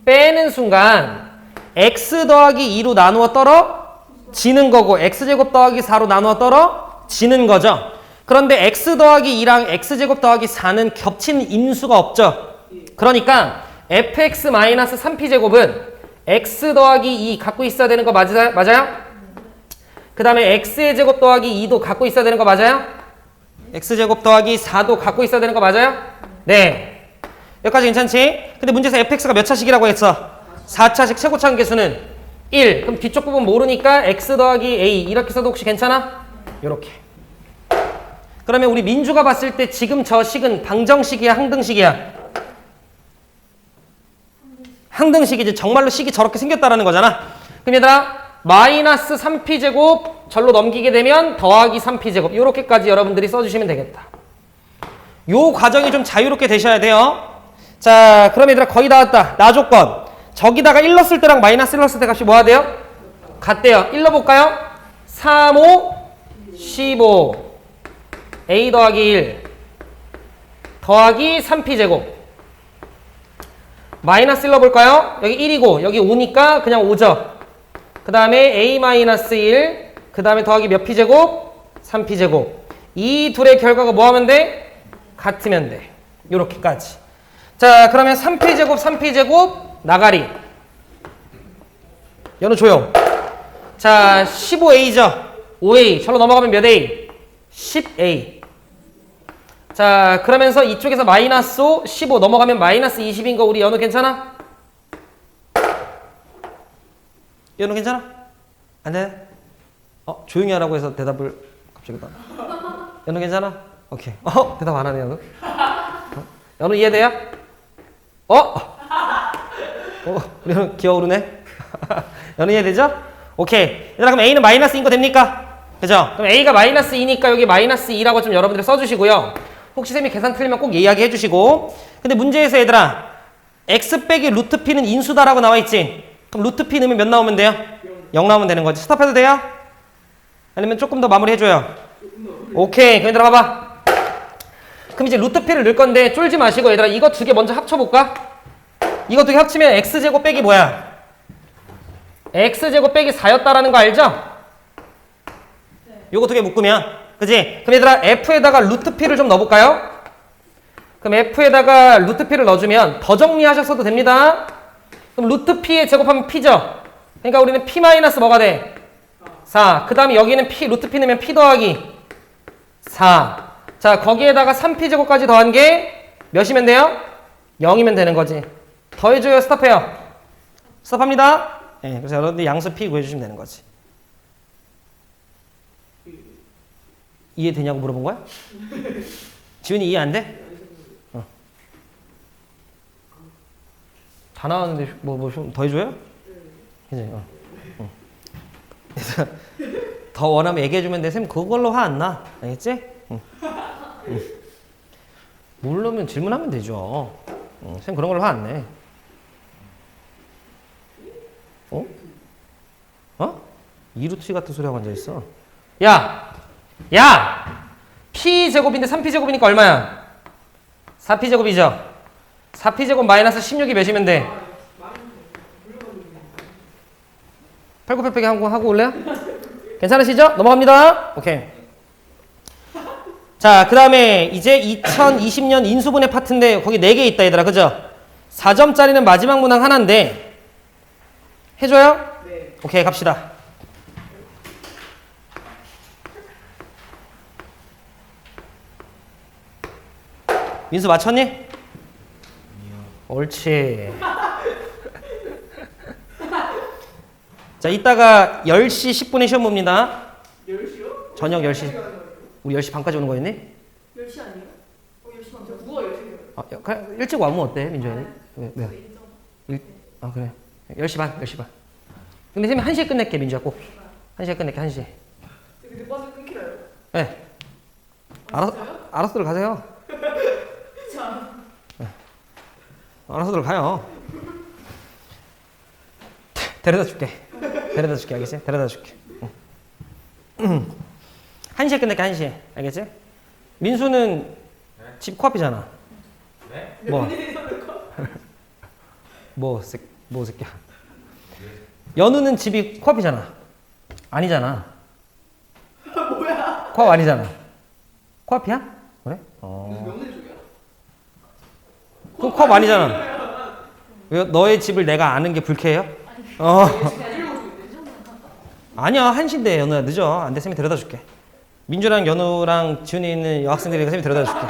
빼는 순간 x 더하기 2로 나누어 떨어지는 거고 x제곱 더하기 4로 나누어 떨어지는 거죠. 그런데 x 더하기 2랑 x제곱 더하기 4는 겹치는 인수가 없죠. 그러니까 fx-3p제곱은 x 더하기 2 갖고 있어야 되는 거 맞아요? 그 다음에 x의 제곱 더하기 2도 갖고 있어야 되는 거 맞아요? x제곱 더하기 4도 갖고 있어야 되는 거 맞아요? 네. 여기까지 괜찮지? 근데 문제에서 fx가 몇 차식이라고 했어? 4차식 최고차원 계수는 1. 그럼 뒤쪽 부분 모르니까 x 더하기 a 이렇게 써도 혹시 괜찮아? 요렇게. 그러면 우리 민주가 봤을 때 지금 저 식은 방정식이야, 항등식이야? 항등식이지. 정말로 식이 저렇게 생겼다라는 거잖아. 그럼 얘들아, 마이너스 3p제곱 절로 넘기게 되면 더하기 3p제곱. 요렇게까지 여러분들이 써주시면 되겠다. 요 과정이 좀 자유롭게 되셔야 돼요. 자, 그럼 얘들아 거의 다 왔다. 나 조건. 저기다가 1 넣었을 때랑 마이너스 1 넣었을 때 값이 뭐가 돼요? 같대요. 1 넣어볼까요? 3, 5, 15. A 더하기 1 더하기 3p제곱. 마이너스 1 넣어볼까요? 여기 1이고 여기 5니까 그냥 5죠. 그 다음에 A 마이너스 1 그 다음에 더하기 몇 p제곱? 3p제곱. 이 둘의 결과가 뭐 하면 돼? 같으면 돼. 요렇게까지. 자, 그러면 3p제곱 3p제곱 나가리. 연우 조용. 자, 15a죠. 5a. 절로 넘어가면 몇 a? 10a. 자, 그러면서 이쪽에서 마이너스 5, 15 넘어가면 마이너스 20인 거 우리 연우 괜찮아? 연우 괜찮아? 안 돼? 조용히 하라고 해서 대답을 갑자기 다. 연우 괜찮아? 오케이. 대답 안 하네, 연우. 연우 이해돼요? 우리 연우 기어오르네? 연우 이해되죠? 오케이. 얘들아, 그럼 A는 마이너스인 거 됩니까? 그죠? 그럼 A가 마이너스 2니까 여기 마이너스 2라고 좀 여러분들 써주시고요. 혹시 쌤이 계산 틀리면 꼭 이야기해 주시고. 근데 문제에서 얘들아, x 빼기 루트 p는 인수다라고 나와 있지? 그럼 루트 p 넣으면 몇 나오면 돼요? 0 나오면 되는 거지. 스탑해도 돼요? 아니면 조금 더 마무리 해줘요? 오케이. 그럼 얘들아 봐봐. 그럼 이제 루트 p를 넣을 건데 쫄지 마시고 얘들아 이거 두 개 먼저 합쳐볼까? 이거 두 개 합치면 x제곱 빼기 뭐야? x제곱 빼기 4였다라는 거 알죠? 요거 두 개 묶으면 그지? 그럼 얘들아 f에다가 루트 p를 좀 넣어볼까요? 그럼 f에다가 루트 p를 넣어주면 더 정리하셨어도 됩니다. 그럼 루트 p에 제곱하면 p죠? 그러니까 우리는 p 마이너스 뭐가 돼? 4. 그 다음에 여기는 p, 루트 p 넣으면 p 더하기 4. 자, 거기에다가 3p 제곱까지 더한 게 몇이면 돼요? 0이면 되는 거지. 더해줘요? 스탑해요? 스탑합니다. 네, 그래서 여러분들 양수 p 구해주시면 되는 거지. 이해되냐고 물어본 거야? 지훈이 이해 안 돼? 다 나왔는데 뭐 좀 더 해줘요? 그치? 그래서 더 원하면 얘기해주면 돼. 쌤 그걸로 화 안 나. 알겠지? 모르면 질문하면 되죠. 쌤 그런 걸로 화 안 내. 이루트 같은 소리 하고 앉아있어. 야! p제곱인데 3p제곱이니까 얼마야? 4p제곱이죠? 4p제곱 마이너스 16이 몇이면 돼? 8988개 하고 올래요? 괜찮으시죠? 넘어갑니다. 오케이. 자, 그 다음에 이제 2020년 인수분해 파트인데 거기 4개 있다 얘들아. 그죠? 4점짜리는 마지막 문항 하나인데 해줘요? 네. 오케이, 갑시다. 민수 맞췄니? 아니요. 옳지. 자, 이따가 10시 10분에 시험 봅니다. 10시요? 저녁 10시. 우리 10시 반까지 오는 거였니? 10시 아니에요? 10시 반. 누가 10시요? 그냥 일찍 와면 어때, 민주현이? 왜? 그래. 10시 반, 10시 반. 근데 쌤이 1시에 끝낼게, 민주야, 꼭. 1시에 끝낼게, 1시에. 근데 버스 끊기나요? 네. 알아서들 가세요. 알아서들 가요. 데려다 줄게, 알겠지? 데려다 줄게. 1시에 끝낼게, 1시에. 알겠지? 민수는 집 코앞이잖아. 네? 뭐 새끼야. 연우는 집이 코앞이잖아. 아니잖아. 뭐야? 코앞 아니잖아. 코앞이야? 그래? 명내 쪽이야? 그럼 코앞 아니잖아. 왜 너의 집을 내가 아는 게 불쾌해요? 아니야, 1시인데 연우야 늦어. 안 돼, 쌤이 데려다 줄게. 민주랑 연우랑 지훈이 있는 여학생들이 쌤이 데려다 줄게.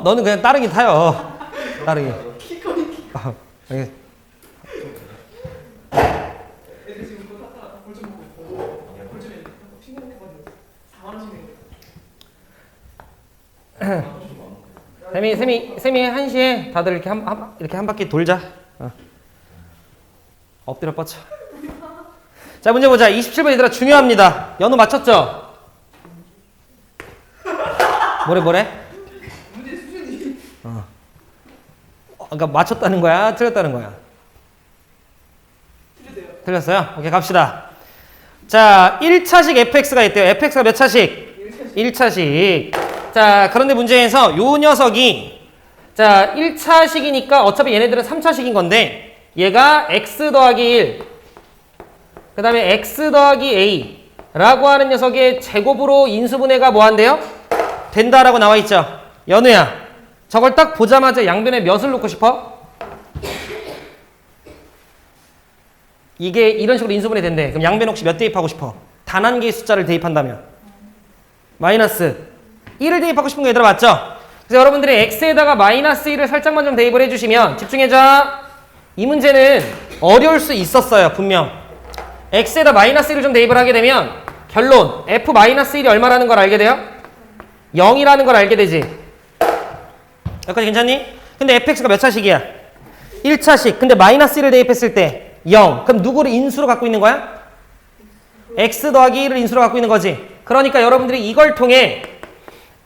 너는 그냥 따릉이 타요. 따릉이. 알겠어. 애들 지금 그거 탔다가 볼좀 보고 볼좀에 신고해가지고 4만원씩 내고. 쌤이 1시에 다들 이렇게 한 바퀴 돌자. 엎드려 뻗쳐. 자, 문제 보자. 27번 얘들아 중요합니다. 연우 맞췄죠? 뭐래? 문제 수준이. 그러니까 맞췄다는 거야? 틀렸다는 거야? 틀리세요. 틀렸어요? 오케이, 갑시다. 자, 1차식 fx가 있대요. fx가 몇 차식? 1차식. 자, 그런데 문제에서 요 녀석이 자, 1차식이니까 어차피 얘네들은 3차식인 건데 얘가 x 더하기 1 그 다음에 x 더하기 a 라고 하는 녀석의 제곱으로 인수분해가 뭐 한대요? 된다라고 나와 있죠. 연우야, 저걸 딱 보자마자 양변에 몇을 놓고 싶어? 이게 이런 식으로 인수분해 된대. 그럼 양변 혹시 몇 대입하고 싶어? 단 한 개의 숫자를 대입한다면 마이너스 1을 대입하고 싶은 거 얘들아 맞죠? 그래서 여러분들이 x에다가 마이너스 1을 살짝만 좀 대입을 해주시면 집중해줘. 이 문제는 어려울 수 있었어요. 분명 x에다 마이너스 1을 좀 대입을 하게 되면 결론 f 마이너스 1이 얼마라는 걸 알게 돼요? 0이라는 걸 알게 되지. 여기까지 괜찮니? 근데 fx가 몇 차식이야? 1차식. 근데 마이너스 1을 대입했을 때 0. 그럼 누구를 인수로 갖고 있는 거야? x 더하기 1을 인수로 갖고 있는 거지. 그러니까 여러분들이 이걸 통해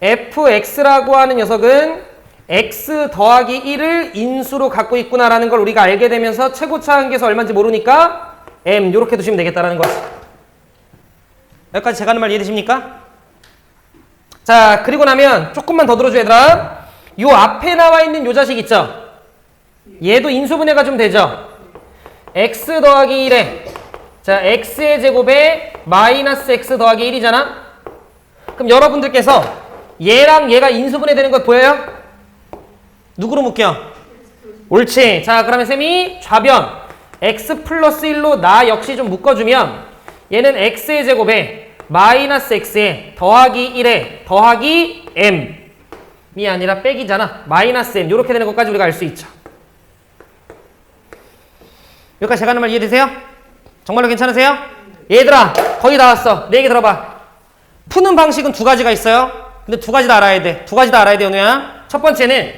fx라고 하는 녀석은 x 더하기 1을 인수로 갖고 있구나라는 걸 우리가 알게 되면서 최고차 한계에서 얼마인지 모르니까 m 이렇게 두시면 되겠다라는 거지. 여기까지 제가 하는 말 이해되십니까? 자, 그리고 나면 조금만 더 들어줘 얘들아. 요 앞에 나와 있는 요 자식 있죠? 얘도 인수분해가 좀 되죠? x 더하기 1에 자 x의 제곱에 마이너스 x 더하기 1이잖아? 그럼 여러분들께서 얘랑 얘가 인수분해 되는 것 보여요? 누구로 묶여? 옳지. 자, 그러면 쌤이 좌변 x 플러스 1로 나 역시 좀 묶어주면 얘는 x의 제곱에 마이너스 x에 더하기 1에 더하기 m이 아니라 빼기잖아. 마이너스 m 이렇게 되는 것까지 우리가 알 수 있죠. 여기까지 제가 하는 말 이해되세요? 정말로 괜찮으세요? 얘들아 거의 다 왔어. 내 얘기 들어봐. 푸는 방식은 두 가지가 있어요. 근데 두 가지 다 알아야 돼. 두 가지 다 알아야 돼, 연우야. 첫 번째는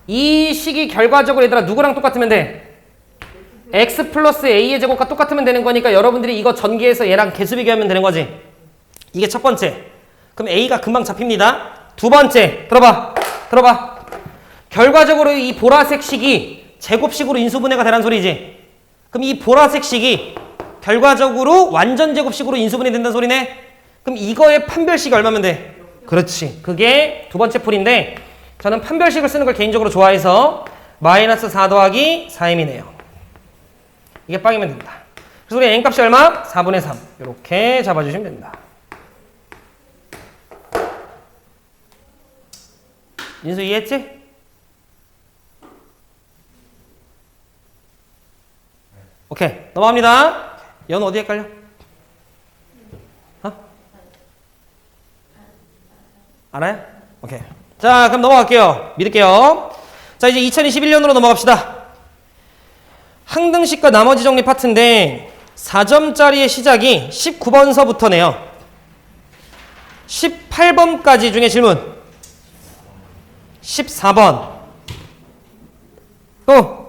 이 식이 결과적으로 얘들아 누구랑 똑같으면 돼? x 플러스 a의 제곱과 똑같으면 되는 거니까 여러분들이 이거 전개해서 얘랑 개수 비교하면 되는 거지. 이게 첫 번째. 그럼 a가 금방 잡힙니다. 두 번째 들어봐. 결과적으로 이 보라색 식이 제곱식으로 인수분해가 되란 소리지. 그럼 이 보라색 식이 결과적으로 완전 제곱식으로 인수분해 된다는 소리네. 그럼 이거의 판별식이 얼마면 돼? 그렇지. 그게 두 번째 풀인데 저는 판별식을 쓰는 걸 개인적으로 좋아해서 마이너스 4 더하기 4m이네요. 이게 빵이면 된다. 그래서 우리 n값이 얼마? 4분의 3. 이렇게 잡아주시면 된다. 인수 이해했지? 오케이. 넘어갑니다. 연우 어디 헷갈려? 알아요? 오케이. 자, 그럼 넘어갈게요. 믿을게요. 자, 이제 2021년으로 넘어갑시다. 항등식과 나머지 정리 파트인데 4점짜리의 시작이 19번서부터네요. 18번까지 중에 질문. 14번. 또.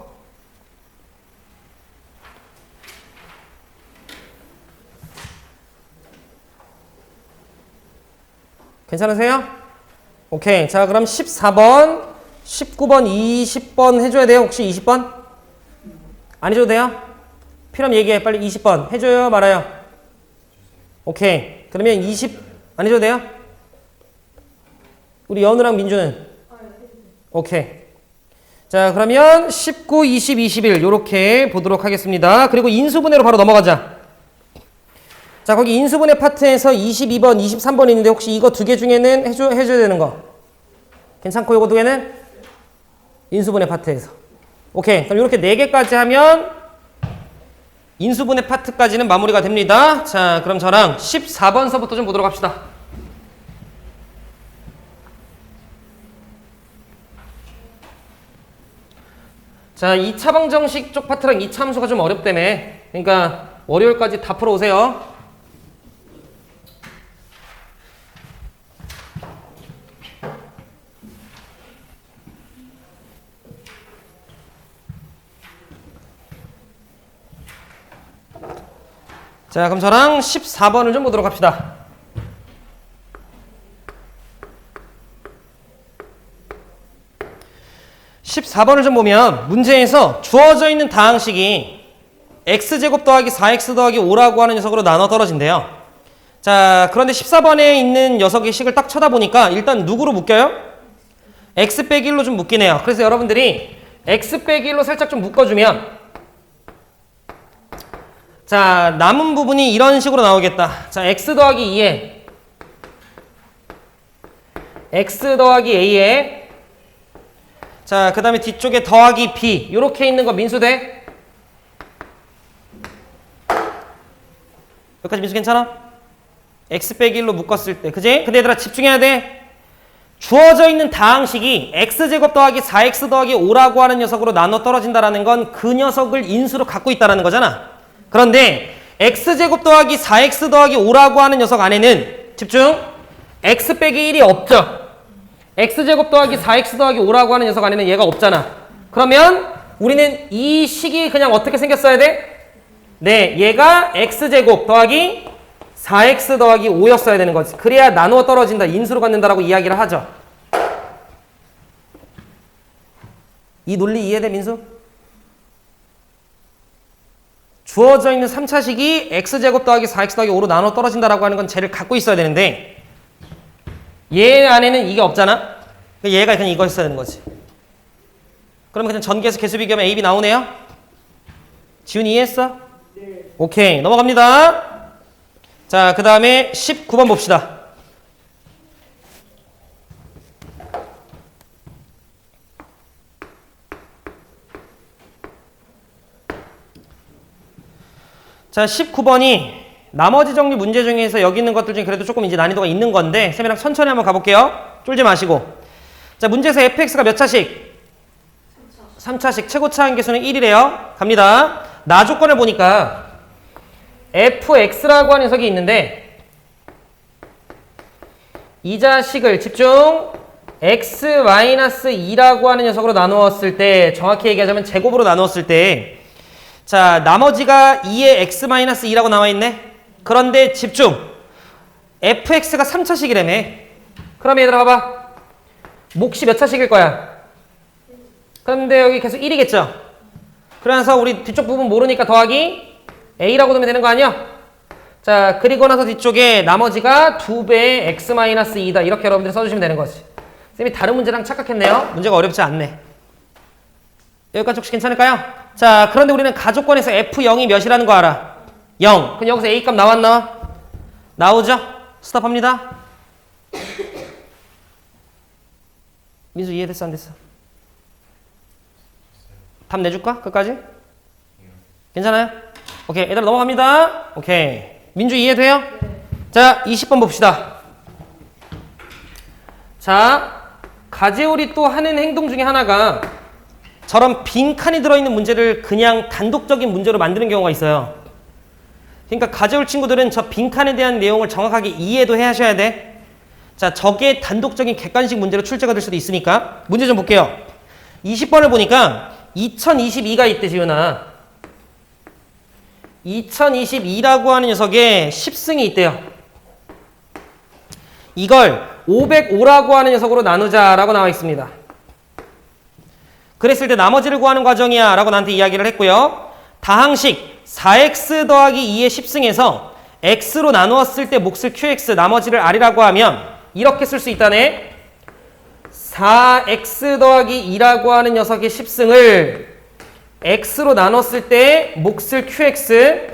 괜찮으세요? 오케이. 자, 그럼 14번, 19번, 20번 해줘야 돼요? 혹시 20번? 안 해줘도 돼요? 필요하면 얘기해. 빨리 20번. 해줘요? 말아요? 오케이. 그러면 20, 안 해줘도 돼요? 우리 연우랑 민주는? 오케이. 자, 그러면 19, 20, 21 요렇게 보도록 하겠습니다. 그리고 인수분해로 바로 넘어가자. 자, 거기 인수분해 파트에서 22번, 23번 있는데 혹시 이거 두 개 중에는 해줘야 되는 거 괜찮고 요거 두 개는 인수분해 파트에서 오케이. 그럼 이렇게 4개까지 하면 인수분해 파트까지는 마무리가 됩니다. 자, 그럼 저랑 14번서부터 좀 보도록 합시다. 자, 2차 방정식 쪽 파트랑 2차 함수가 좀 어렵다며. 그러니까 월요일까지 다 풀어오세요. 자, 그럼 저랑 14번을 좀 보도록 합시다. 4번을 좀 보면 문제에서 주어져 있는 다항식이 x제곱 더하기 4x 더하기 5라고 하는 녀석으로 나눠 떨어진대요. 자, 그런데 14번에 있는 녀석의 식을 딱 쳐다보니까 일단 누구로 묶여요? x 빼기 1로 좀 묶이네요. 그래서 여러분들이 x 빼기 1로 살짝 좀 묶어주면 자, 남은 부분이 이런 식으로 나오겠다. 자, x 더하기 2에 x 더하기 a에 자, 그 다음에 뒤쪽에 더하기 b 이렇게 있는 거 민수 돼? 여기까지 민수 괜찮아? x 빼기 1로 묶었을 때 그지? 근데 얘들아 집중해야 돼. 주어져 있는 다항식이 x제곱 더하기 4x 더하기 5라고 하는 녀석으로 나눠 떨어진다라는 건 그 녀석을 인수로 갖고 있다는 거잖아. 그런데 x제곱 더하기 4x 더하기 5라고 하는 녀석 안에는 집중! x 빼기 1이 없죠. x제곱 더하기 4x 더하기 5라고 하는 녀석 안에는 얘가 없잖아. 그러면 우리는 이 식이 그냥 어떻게 생겼어야 돼? 네, 얘가 x제곱 더하기 4x 더하기 5였어야 되는 거지. 그래야 나누어 떨어진다, 인수로 갖는다라고 이야기를 하죠. 이 논리 이해돼, 민수? 주어져 있는 3차식이 x제곱 더하기 4x 더하기 5로 나눠 떨어진다라고 하는 건 쟤를 갖고 있어야 되는데 얘 안에는 이게 없잖아? 얘가 그냥 이거 있어야 되는 거지. 그러면 그냥 전개해서 개수 비교하면 A, B 나오네요? 지훈이 이해했어? 네. 오케이, 넘어갑니다. 자, 그 다음에 19번 봅시다. 자, 19번이 나머지 정리 문제 중에서 여기 있는 것들 중에 그래도 조금 이제 난이도가 있는 건데 쌤이랑 천천히 한번 가볼게요. 쫄지 마시고. 자, 문제에서 fx가 몇 차식? 3차식. 최고차 한계수는 1이래요. 갑니다. 나 조건을 보니까 fx라고 하는 녀석이 있는데 이 자식을 집중 x-2라고 하는 녀석으로 나누었을 때 정확히 얘기하자면 제곱으로 나누었을 때 자, 나머지가 2의 x-2라고 나와 있네. 그런데 집중. fx가 3차식이라며. 그럼 얘들아 봐봐. 몫이 몇 차식일 거야? 그런데 여기 계속 1이겠죠? 그래서 우리 뒤쪽 부분 모르니까 더하기 a라고 두면 되는 거 아니야? 자, 그리고 나서 뒤쪽에 나머지가 2배의 x-2다. 이렇게 여러분들이 써주시면 되는 거지. 쌤이 다른 문제랑 착각했네요. 문제가 어렵지 않네. 여기까지 혹시 괜찮을까요? 자, 그런데 우리는 가조건에서 f0이 몇이라는 거 알아? 0. 그럼 여기서 a 값 나왔나? 나오죠? 스톱합니다. 민수 이해됐어, 안 됐어? 답 내줄까? 끝까지? 괜찮아요? 오케이, 얘들아 넘어갑니다. 오케이. 민주 이해돼요? 자, 20번 봅시다. 자, 가제올이 또 하는 행동 중에 하나가 저런 빈칸이 들어있는 문제를 그냥 단독적인 문제로 만드는 경우가 있어요. 그러니까 가제올 친구들은 저 빈칸에 대한 내용을 정확하게 이해도 해 하셔야 돼. 자, 저게 단독적인 객관식 문제로 출제가 될 수도 있으니까 문제 좀 볼게요. 20번을 보니까 2022가 있대, 지훈아. 2022라고 하는 녀석에 10승이 있대요. 이걸 505라고 하는 녀석으로 나누자라고 나와 있습니다. 그랬을 때 나머지를 구하는 과정이야 라고 나한테 이야기를 했고요. 다항식 4x 더하기 2의 10승에서 x로 나누었을 때 몫을 qx, 나머지를 r이라고 하면 이렇게 쓸 수 있다네. 4x 더하기 2라고 하는 녀석의 10승을 x로 나눴을 때 몫을 qx,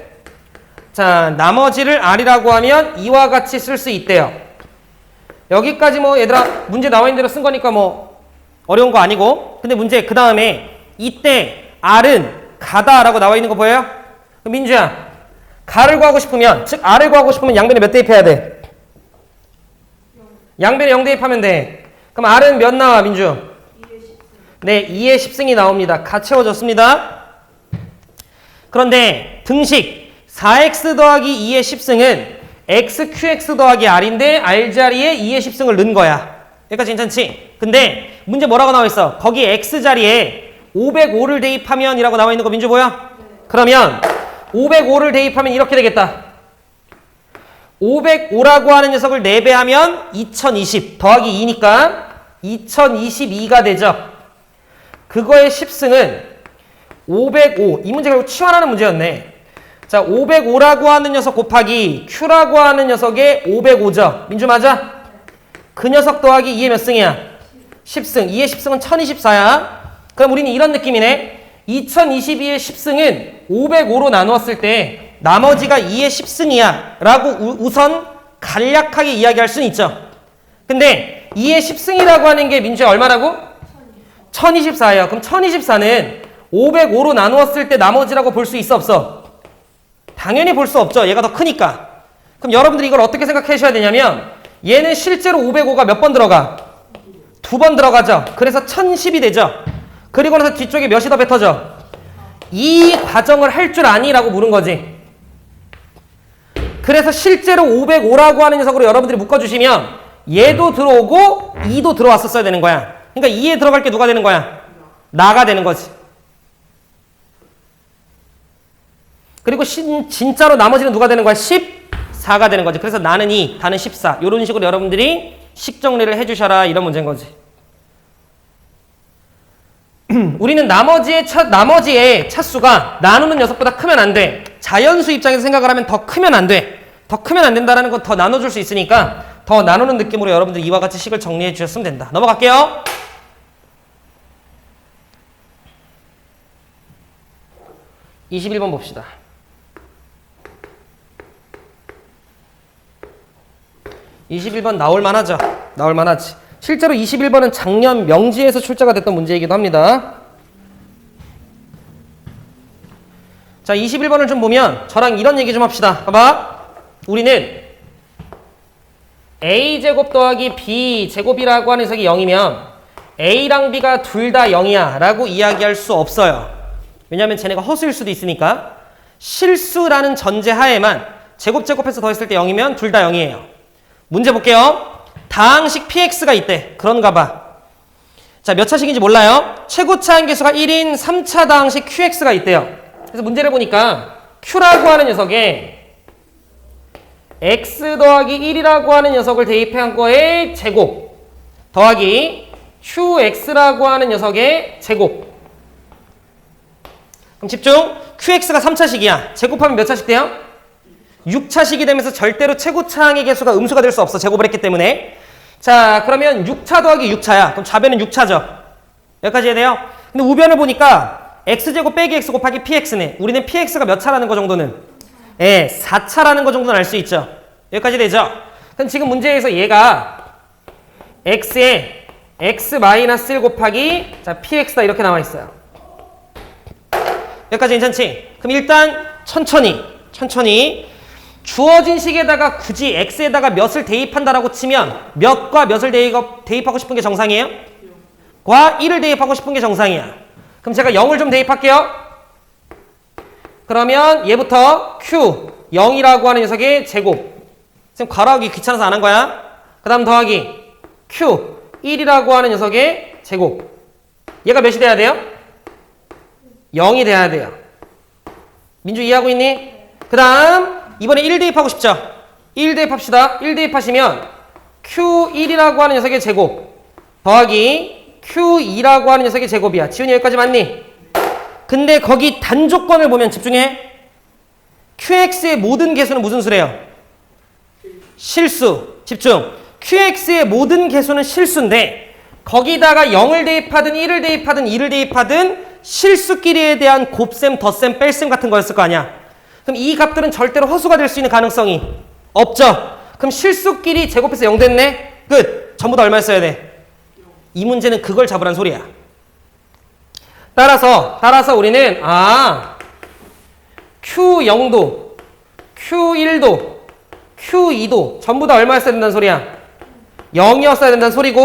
자, 나머지를 r이라고 하면 이와 같이 쓸 수 있대요. 여기까지 뭐 얘들아 문제 나와 있는 대로 쓴 거니까 뭐 어려운 거 아니고, 근데 문제 그 다음에 이때 r은 가다라고 나와 있는 거 보여요? 민주야, 가를 구하고 싶으면, 즉 r을 구하고 싶으면 양변에 몇 대입해야 돼? 양변에 0 대입하면 돼. 그럼 r은 몇 나와, 민주? 2의 10승. 네, 2의 10승이 나옵니다. 가 채워졌습니다. 그런데 등식 4x 더하기 2의 10승은 x, qx 더하기 r인데 r 자리에 2의 10승을 넣은 거야. 여기까지 괜찮지? 근데 문제 뭐라고 나와 있어? 거기 x 자리에 505를 대입하면 이라고 나와 있는 거 민주 보여? 네. 그러면 505를 대입하면 이렇게 되겠다. 505라고 하는 녀석을 4배하면 2020 더하기 2니까 2022가 되죠. 그거의 10승은 505. 이 문제가 결국 치환하는 문제였네. 자, 505라고 하는 녀석 곱하기 Q라고 하는 녀석의 505죠. 민주 맞아? 그 녀석 더하기 2의 몇 승이야? 10승. 2의 10승은 1024야. 그럼 우리는 이런 느낌이네. 2022의 10승은 505로 나누었을 때 나머지가 2의 10승이야 라고 우선 간략하게 이야기할 수는 있죠. 근데 2의 10승이라고 하는 게 민주야 얼마라고? 1024예요. 그럼 1024는 505로 나누었을 때 나머지라고 볼 수 있어 없어? 당연히 볼 수 없죠. 얘가 더 크니까. 그럼 여러분들이 이걸 어떻게 생각하셔야 되냐면 얘는 실제로 505가 몇 번 들어가? 2번 들어가죠. 그래서 1010이 되죠. 그리고 나서 뒤쪽에 몇이 더 뱉어져? 이 과정을 할 줄 아니라고 물은 거지. 그래서 실제로 505라고 하는 녀석으로 여러분들이 묶어주시면 얘도 들어오고 2도 들어왔었어야 되는 거야. 그러니까 2에 들어갈 게 누가 되는 거야? 나가 되는 거지. 그리고 진짜로 나머지는 누가 되는 거야? 14가 되는 거지. 그래서 나는 2, 다는 14. 이런 식으로 여러분들이 식 정리를 해주셔라. 이런 문제인 거지. 우리는 나머지의 차수가 나누는 녀석보다 크면 안 돼. 자연수 입장에서 생각을 하면 더 크면 안 돼. 더 크면 안 된다는 건 더 나눠줄 수 있으니까 더 나누는 느낌으로 여러분들이 이와 같이 식을 정리해 주셨으면 된다. 넘어갈게요. 21번 봅시다. 21번 나올만하죠. 나올만하지. 실제로 21번은 작년 명지에서 출제가 됐던 문제이기도 합니다. 자, 21번을 좀 보면 저랑 이런 얘기 좀 합시다. 봐봐. 우리는 a제곱 더하기 b제곱이라고 하는 녀석이 0이면 a랑 b가 둘 다 0이야 라고 이야기할 수 없어요. 왜냐하면 쟤네가 허수일 수도 있으니까. 실수라는 전제 하에만 제곱해서 더했을 때 0이면 둘 다 0이에요. 문제 볼게요. 다항식 px가 있대. 그런가 봐. 자, 몇 차식인지 몰라요. 최고차 함계수가 1인 3차 다항식 qx가 있대요. 그래서 문제를 보니까 q라고 하는 녀석에 x 더하기 1이라고 하는 녀석을 대입한 거의 제곱 더하기 qx라고 하는 녀석의 제곱. 그럼 집중. qx가 3차식이야. 제곱하면 몇 차식 돼요? 6차식이 되면서 절대로 최고차항의 개수가 음수가 될 수 없어. 제곱을 했기 때문에. 자, 그러면 6차 더하기 6차야. 그럼 좌변은 6차죠. 여기까지 해야 돼요? 근데 우변을 보니까 x제곱 빼기 x 곱하기 px네. 우리는 px가 몇 차라는 거 정도는? 예, 4차라는 거 정도는 알 수 있죠. 여기까지 되죠? 그럼 지금 문제에서 얘가 x에 x-1 곱하기 자 px다 이렇게 나와 있어요. 여기까지 괜찮지? 그럼 일단 천천히 주어진 식에다가 굳이 x에다가 몇을 대입한다라고 치면 몇과 몇을 대입하고 싶은 게 정상이에요? 과 1을 대입하고 싶은 게 정상이야. 그럼 제가 0을 좀 대입할게요. 그러면 얘부터 q 0이라고 하는 녀석의 제곱. 지금 괄호하기 귀찮아서 안 한 거야. 그 다음 더하기 q 1이라고 하는 녀석의 제곱. 얘가 몇이 돼야 돼요? 0이 돼야 돼요. 민주 이해하고 있니? 그 다음 이번에 1 대입하고 싶죠? 1 대입합시다. 1 대입하시면 q1이라고 하는 녀석의 제곱 더하기 q2라고 하는 녀석의 제곱이야. 지훈이 여기까지 맞니? 근데 거기 단조건을 보면 집중해. qx의 모든 개수는 무슨 수래요? 실수. 집중. qx의 모든 개수는 실수인데 거기다가 0을 대입하든 1을 대입하든 2를 대입하든 실수끼리에 대한 곱셈, 덧셈, 뺄셈 같은 거였을 거 아니야. 그럼 이 값들은 절대로 허수가 될 수 있는 가능성이 없죠. 그럼 실수끼리 제곱해서 0 됐네? 끝. 전부 다 얼마였어야 돼? 이 문제는 그걸 잡으란 소리야. 따라서 우리는 Q0도, Q1도, Q2도 전부 다 얼마였어야 된다는 소리야? 0이었어야 된다는 소리고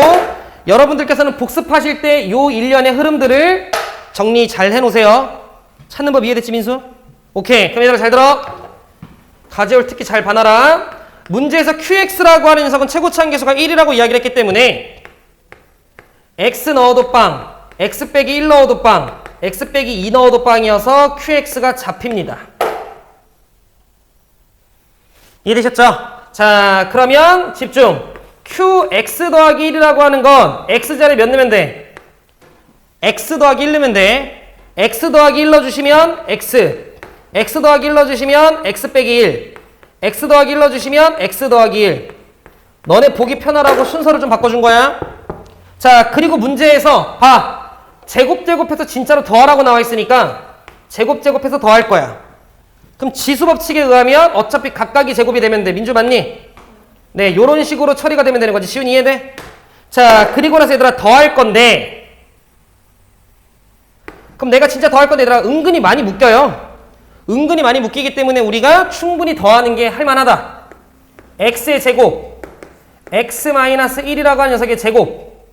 여러분들께서는 복습하실 때 요 일련의 흐름들을 정리 잘 해놓으세요. 찾는 법 이해됐지, 민수? 오케이. 그럼 얘들아 잘 들어. 가제올 특히 잘 봐놔라. 문제에서 QX라고 하는 녀석은 최고차항 계수가 1이라고 이야기를 했기 때문에 X 넣어도 빵, X 빼기 1 넣어도 빵, X 빼기 2 넣어도 빵이어서 QX가 잡힙니다. 이해되셨죠? 자, 그러면 집중. QX 더하기 1이라고 하는 건 X자리 몇 넣으면 돼? x 더하기 1 넣으면 돼. x 더하기 1 넣어주시면 x. x 더하기 1 넣어주시면 x 빼기 1. x 더하기 1 넣어주시면 x 더하기 1. 너네 보기 편하라고 순서를 좀 바꿔준 거야. 자, 그리고 문제에서 봐. 제곱해서 진짜로 더하라고 나와 있으니까 제곱해서 더할 거야. 그럼 지수법칙에 의하면 어차피 각각이 제곱이 되면 돼. 민주 맞니? 네, 요런 식으로 처리가 되면 되는 거지. 시훈 이해돼? 자, 그리고 나서 얘들아 더할 건데, 그럼 내가 진짜 더할 건데 얘들아 은근히 많이 묶여요. 은근히 많이 묶이기 때문에 우리가 충분히 더하는 게 할만하다. x의 제곱, x-1이라고 하는 녀석의 제곱,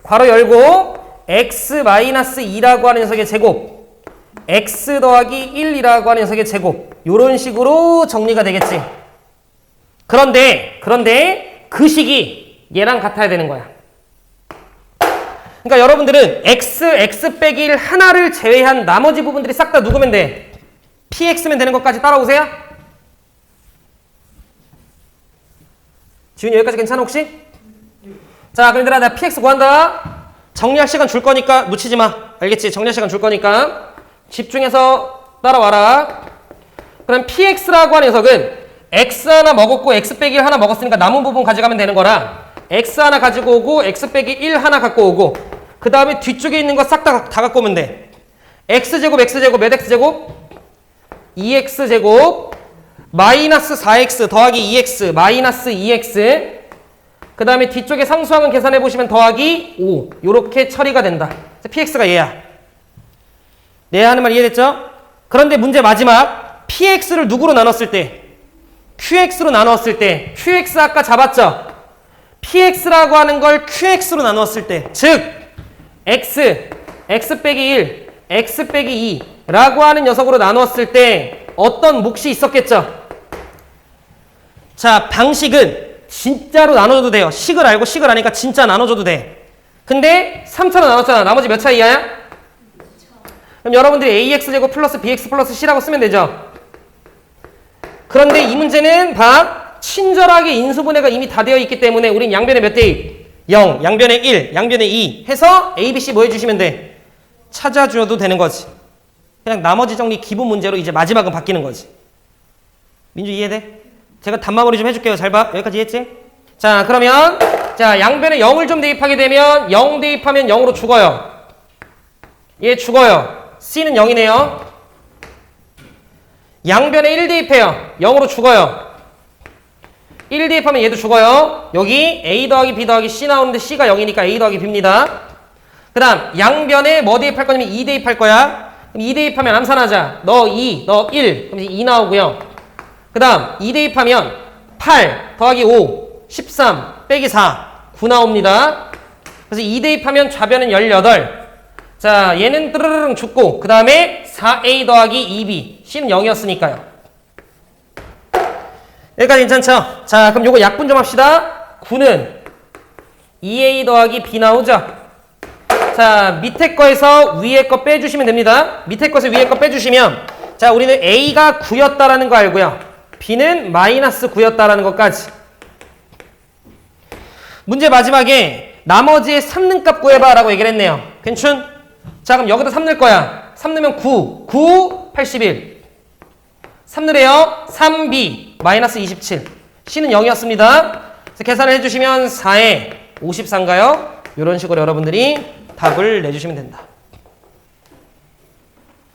괄호 열고 x-2라고 하는 녀석의 제곱, x 더하기 1이라고 하는 녀석의 제곱, 요런 식으로 정리가 되겠지. 그런데 그 식이 얘랑 같아야 되는 거야. 그러니까 여러분들은 x 빼기 1 하나를 제외한 나머지 부분들이 싹 다 누구면 돼? px면 되는 것까지 따라오세요. 지훈이 여기까지 괜찮아 혹시? 자, 그럼 얘들아 나 px 구한다. 정리할 시간 줄 거니까 놓치지 마. 알겠지? 정리할 시간 줄 거니까 집중해서 따라와라. 그럼 px라고 하는 녀석은 x 하나 먹었고 x 빼기 1 하나 먹었으니까 남은 부분 가져가면 되는 거라 x 하나 가지고 오고 x 빼기 1 하나 갖고 오고 그 다음에 뒤쪽에 있는 거 싹 다 갖고 오면 돼. x제곱 몇 x제곱? 2x제곱 마이너스 4x 더하기 2x 마이너스 2x 그 다음에 뒤쪽에 상수항은 계산해 보시면 더하기 5 요렇게 처리가 된다. px가 얘야. 네, 하는 말 이해됐죠? 그런데 문제 마지막 px를 누구로 나눴을 때? qx로 나눴을 때 qx 아까 잡았죠? px라고 하는 걸 qx로 나눴을 때 즉 x 빼기 1, x 빼기 2라고 하는 녀석으로 나눴을 때 어떤 몫이 있었겠죠? 자, 방식은 진짜로 나눠줘도 돼요. 식을 알고 식을 아니까 진짜 나눠줘도 돼. 근데 3차로 나눴잖아. 나머지 몇 차 이하야? 그럼 여러분들이 ax제곱 플러스 bx 플러스 c라고 쓰면 되죠. 그런데 이 문제는 봐. 친절하게 인수분해가 이미 다 되어 있기 때문에 우린 양변에 몇 대 1? 0, 양변에 1, 양변에 2 해서 a, b, c 뭐 해주시면 돼? 찾아줘도 되는 거지. 그냥 나머지 정리 기본 문제로 이제 마지막은 바뀌는 거지. 민주 이해돼? 제가 단마무리 좀 해줄게요. 잘 봐. 여기까지 이해했지? 자, 그러면 자 양변에 0을 좀 대입하게 되면 0 대입하면 0으로 죽어요. 얘 죽어요. c는 0이네요. 양변에 1 대입해요. 0으로 죽어요. 1 대입하면 얘도 죽어요. 여기 a 더하기 b 더하기 c 나오는데 c가 0이니까 a 더하기 b입니다. 그 다음 양변에 뭐 대입할 거냐면 2 대입할 거야. 그럼 2 대입하면 암산하자. 너 2, 너 1. 그럼 2 나오고요. 그 다음 2 대입하면 8 더하기 5, 13 빼기 4, 9 나옵니다. 그래서 2 대입하면 좌변은 18. 자, 얘는 뜨르르릉 죽고 그 다음에 4a 더하기 2b c는 0이었으니까요. 여기까지 괜찮죠? 자, 그럼 요거 약분 좀 합시다. 9는 2a 더하기 b 나오죠? 자, 밑에 거에서 위에 거 빼주시면 됩니다. 밑에 거에서 위에 거 빼주시면 자, 우리는 a가 9였다라는 거 알고요. b는 마이너스 9였다라는 것까지. 문제 마지막에 나머지의 3는 값 구해봐 라고 얘기를 했네요. 괜춘? 자, 그럼 여기다 3 넣을 거야. 3 넣으면 9, 81. 3 넣으래요. 3b 마이너스 27. c는 0이었습니다. 그래서 계산을 해주시면 4에 54인가요? 이런 식으로 여러분들이 답을 내주시면 된다.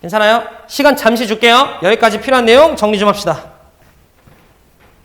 괜찮아요? 시간 잠시 줄게요. 여기까지 필요한 내용 정리 좀 합시다.